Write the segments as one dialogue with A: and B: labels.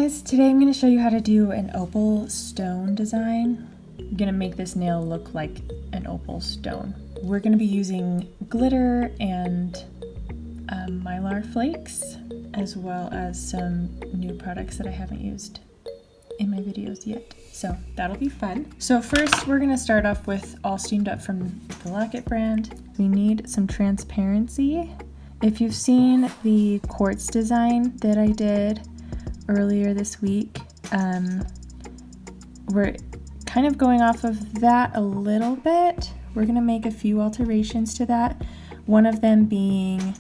A: guys, today I'm going to show you how to do an opal stone design. I'm going to make this nail look like an opal stone. We're going to be using glitter and mylar flakes, as well as some new products that I haven't used in my videos yet. So that'll be fun. So first we're going to start off with All Steamed Up from the Lac-it brand. We need some transparency. If you've seen the quartz design that I did earlier this week, we're kind of going off of that a little bit. We're going to make a few alterations to that. One of them being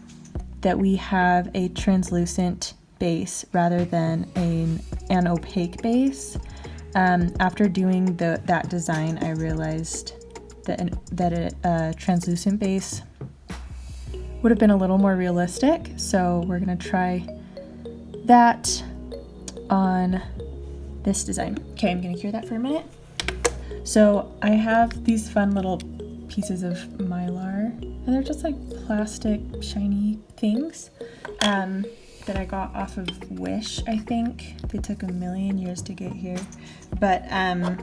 A: that we have a translucent base rather than an opaque base. After doing that design, I realized that a translucent base would have been a little more realistic. So we're going to try that on this design. Okay, I'm going to cure that for a minute. So I have these fun little pieces of mylar, and they're just like plastic shiny things that I got off of Wish, I think. They took a million years to get here, but and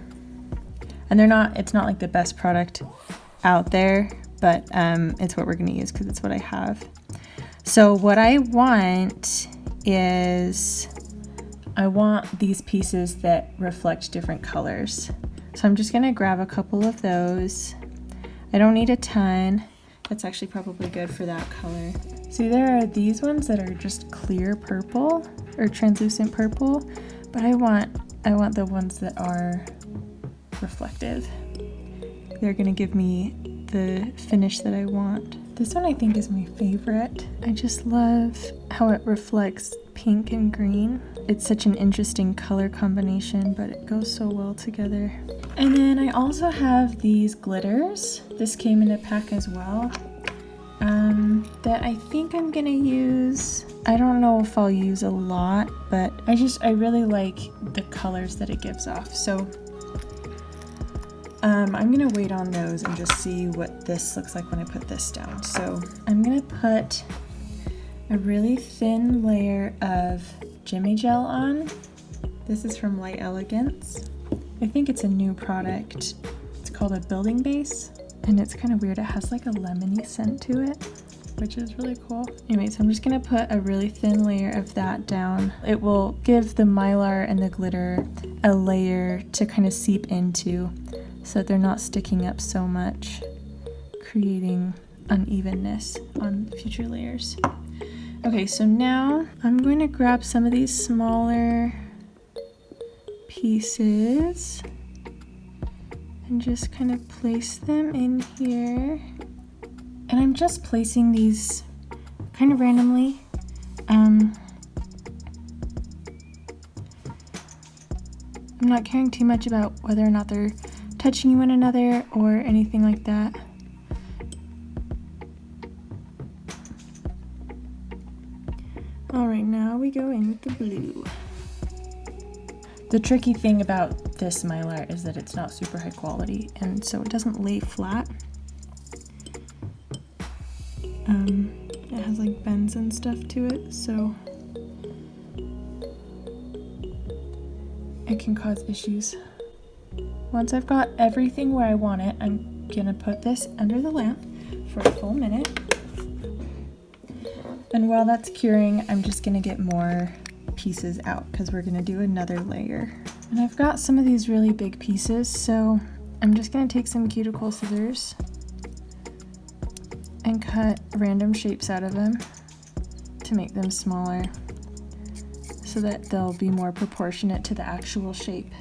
A: it's not like the best product out there, but it's what we're going to use because it's what I have. So what I want is I want these pieces that reflect different colors. So I'm just going to grab a couple of those. I don't need a ton. That's actually probably good for that color. See, there are these ones that are just clear purple or translucent purple, but I want the ones that are reflective. They're going to give me the finish that I want. This one I think is my favorite. I just love how it reflects pink and green. It's such an interesting color combination, but it goes so well together. And then I also have these glitters. This came in a pack as well, that I think I'm gonna use. I don't know if I'll use a lot, but I really like the colors that it gives off. So I'm gonna wait on those and just see what this looks like when I put this down. So I'm gonna put a really thin layer of Jimmy Gel on. This is from Elegance. I think it's a new product. It's called a building base, and it's kind of weird. It has like a lemony scent to it, which is really cool. Anyway, so I'm just gonna put a really thin layer of that down. It will give the mylar and the glitter a layer to kind of seep into so that they're not sticking up so much, creating unevenness on future layers. Okay, so now I'm going to grab some of these smaller pieces and just kind of place them in here. And I'm just placing these kind of randomly. I'm not caring too much about whether or not they're touching one another or anything like that. All right, now we go in with the blue. The tricky thing about this mylar is that it's not super high quality, and so it doesn't lay flat. It has like bends and stuff to it, so it can cause issues. Once I've got everything where I want it, I'm gonna put this under the lamp for a full minute. And while that's curing, I'm just gonna get more pieces out because we're gonna do another layer. And I've got some of these really big pieces, so I'm just gonna take some cuticle scissors and cut random shapes out of them to make them smaller so that they'll be more proportionate to the actual shape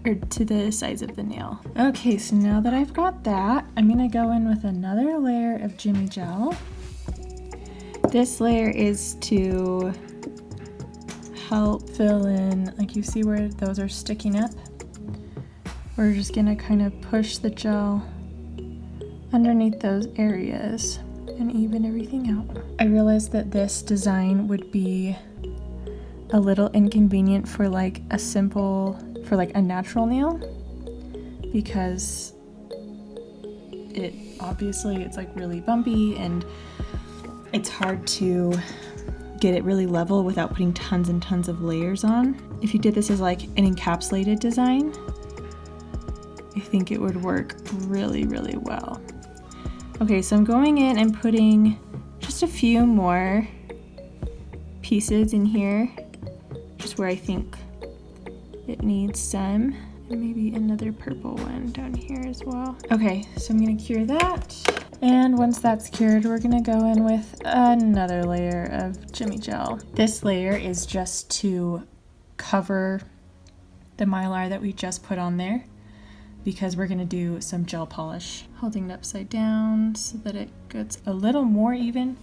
A: or to the size of the nail. Okay, so now that I've got that, I'm gonna go in with another layer of Jimmy Gel. This layer is to help fill in, like you see where those are sticking up. We're just gonna kind of push the gel underneath those areas and even everything out. I realized that this design would be a little inconvenient for like a natural nail, because it's like really bumpy and it's hard to get it really level without putting tons and tons of layers on. If you did this as like an encapsulated design, I think it would work really, really well. Okay, so I'm going in and putting just a few more pieces in here, just where I think it needs some, and maybe another purple one down here as well. Okay, so I'm gonna cure that. And once that's cured, we're gonna go in with another layer of Jimmy Gel. This layer is just to cover the mylar that we just put on there, because we're gonna do some gel polish. Holding it upside down so that it gets a little more even.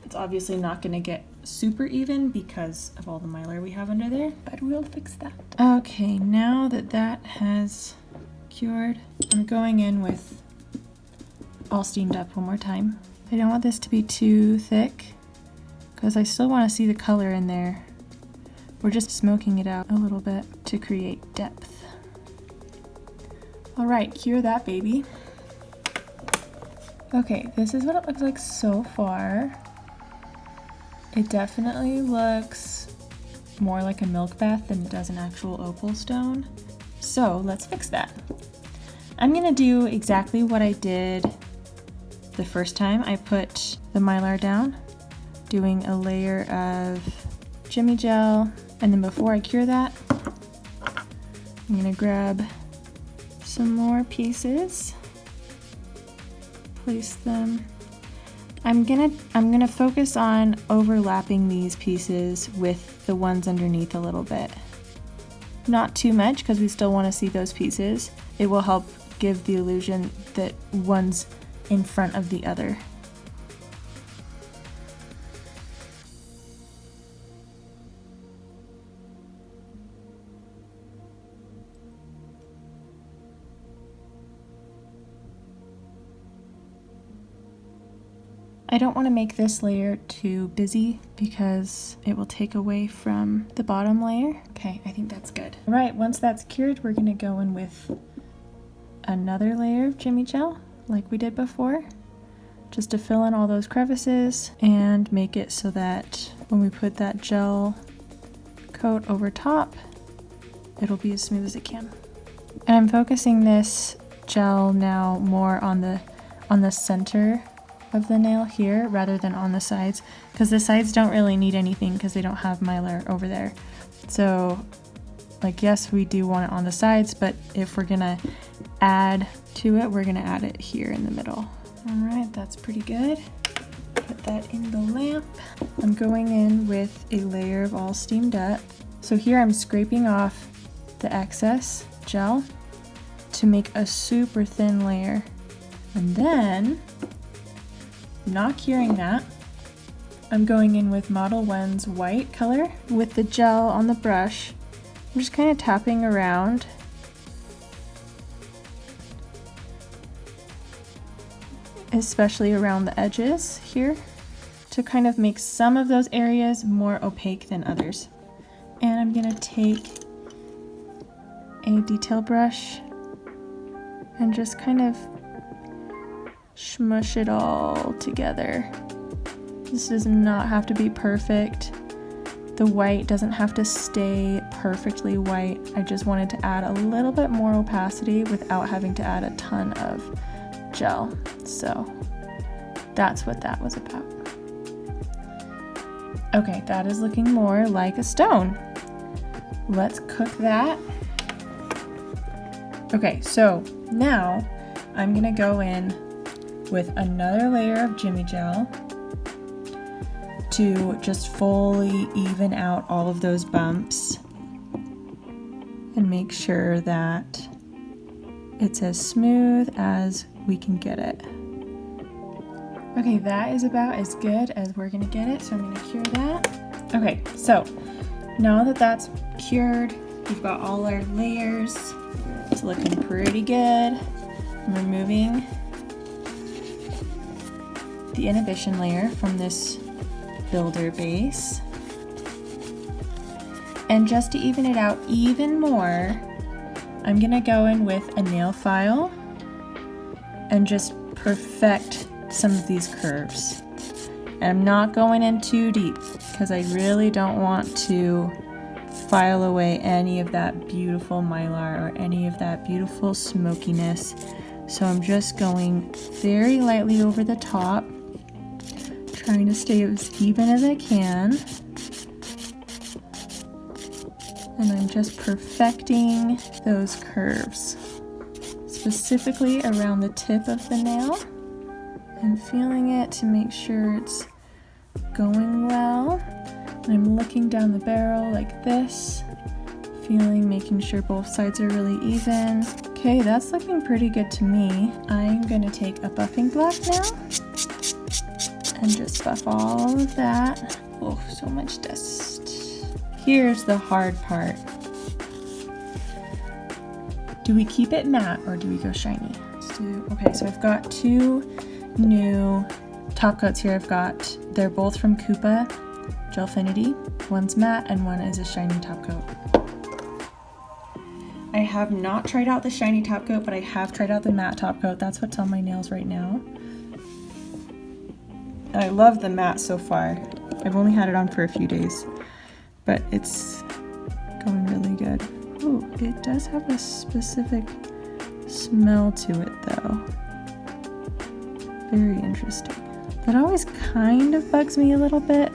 A: It's obviously not gonna get super even because of all the mylar we have under there, but we'll fix that. Okay, now that that has cured, I'm going in with all steamed up one more time. I don't want this to be too thick because I still want to see the color in there. We're just smoking it out a little bit to create depth. All right, cure that baby. Okay, this is what it looks like so far. It definitely looks more like a milk bath than it does an actual opal stone. So let's fix that. I'm gonna do exactly what I did the first time I put the mylar down, doing a layer of Jimmy Gel, and then before I cure that, I'm gonna grab some more pieces, place them. I'm gonna focus on overlapping these pieces with the ones underneath a little bit. Not too much because we still want to see those pieces. It will help give the illusion that one's in front of the other. I don't want to make this layer too busy because it will take away from the bottom layer. Okay, I think that's good. All right, once that's cured, we're gonna go in with another layer of Jimmy Gel like we did before, just to fill in all those crevices and make it so that when we put that gel coat over top, it'll be as smooth as it can. And I'm focusing this gel now more on the center of the nail here rather than on the sides, because the sides don't really need anything because they don't have mylar over there. So like, yes, we do want it on the sides, but if we're gonna add to it, we're gonna add it here in the middle. All right, that's pretty good. Put that in the lamp. I'm going in with a layer of all steamed up. So here I'm scraping off the excess gel to make a super thin layer. And then, not curing that, I'm going in with Modelones white color with the gel on the brush. I'm just kind of tapping around. Especially around the edges here to kind of make some of those areas more opaque than others. And I'm gonna take a detail brush and just kind of smush it all together. This does not have to be perfect. The white doesn't have to stay perfectly white. I just wanted to add a little bit more opacity without having to add a ton of gel. So that's what that was about. Okay, that is looking more like a stone. Let's cook that. Okay, so now I'm gonna go in with another layer of Jimmy Gel to just fully even out all of those bumps and make sure that it's as smooth as we can get it. Okay, that is about as good as we're gonna get it, so I'm gonna cure that. Okay, so now that that's cured, we've got all our layers. It's looking pretty good. I'm removing the inhibition layer from this builder base. And just to even it out even more, I'm gonna go in with a nail file and just perfect some of these curves. And I'm not going in too deep because I really don't want to file away any of that beautiful mylar or any of that beautiful smokiness. So I'm just going very lightly over the top, trying to stay as even as I can. And I'm just perfecting those curves, specifically around the tip of the nail. I'm feeling it to make sure it's going well. And I'm looking down the barrel like this, making sure both sides are really even. Okay, that's looking pretty good to me. I'm gonna take a buffing block now and just buff all of that. Oh, so much dust. Here's the hard part. Do we keep it matte or do we go shiny? Okay, so I've got two new top coats here. They're both from Kupa Gelfinity. One's matte and one is a shiny top coat. I have not tried out the shiny top coat, but I have tried out the matte top coat. That's what's on my nails right now. I love the matte so far. I've only had it on for a few days, but it's going really good. Ooh, it does have a specific smell to it though. Very interesting. That always kind of bugs me a little bit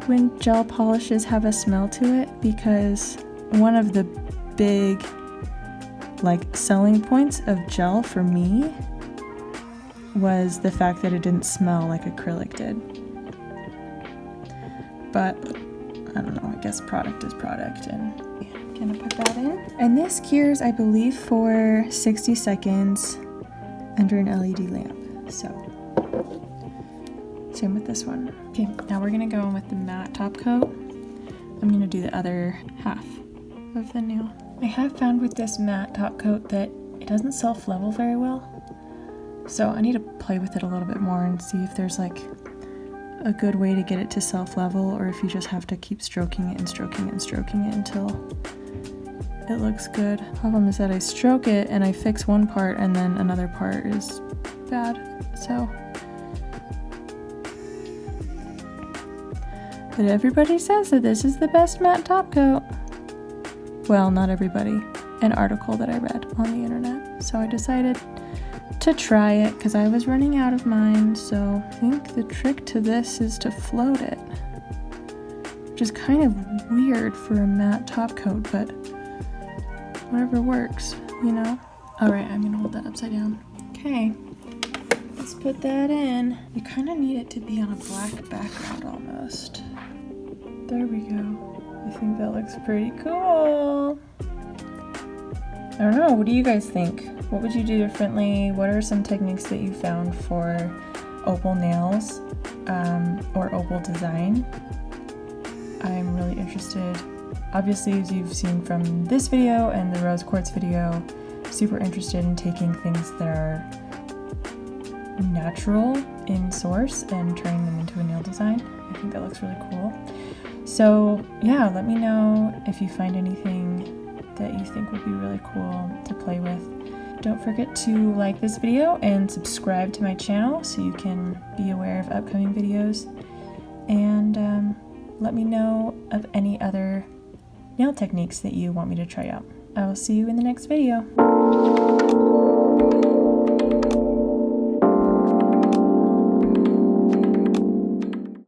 A: when gel polishes have a smell to it, because one of the big selling points of gel for me was the fact that it didn't smell like acrylic did. But I don't know, I guess product is product, and I'm gonna put that in. And this cures, I believe, for 60 seconds under an LED lamp. So same with this one. Okay, now we're gonna go in with the matte top coat. I'm gonna do the other half of the nail. I have found with this matte top coat that it doesn't self-level very well. So I need to play with it a little bit more and see if there's like a good way to get it to self-level, or if you just have to keep stroking it and stroking it and stroking it until it looks good. Problem is that I stroke it and I fix one part and then another part is bad. So, but everybody says that this is the best matte top coat. Well, not everybody. An article that I read on the internet. So I decided to try it because I was running out of mine. So I think the trick to this is to float it, which is kind of weird for a matte top coat, but whatever works, you know? All right, I'm gonna hold that upside down. Okay, let's put that in. You kind of need it to be on a black background almost. There we go. I think that looks pretty cool. I don't know, what do you guys think? What would you do differently? What are some techniques that you found for opal nails or opal design? I'm really interested. Obviously, as you've seen from this video and the rose quartz video, super interested in taking things that are natural in source and turning them into a nail design. I think that looks really cool. So yeah, let me know if you find anything that you think would be really cool to play with. Don't forget to like this video and subscribe to my channel so you can be aware of upcoming videos. And let me know of any other nail techniques that you want me to try out. I will see you in the next video.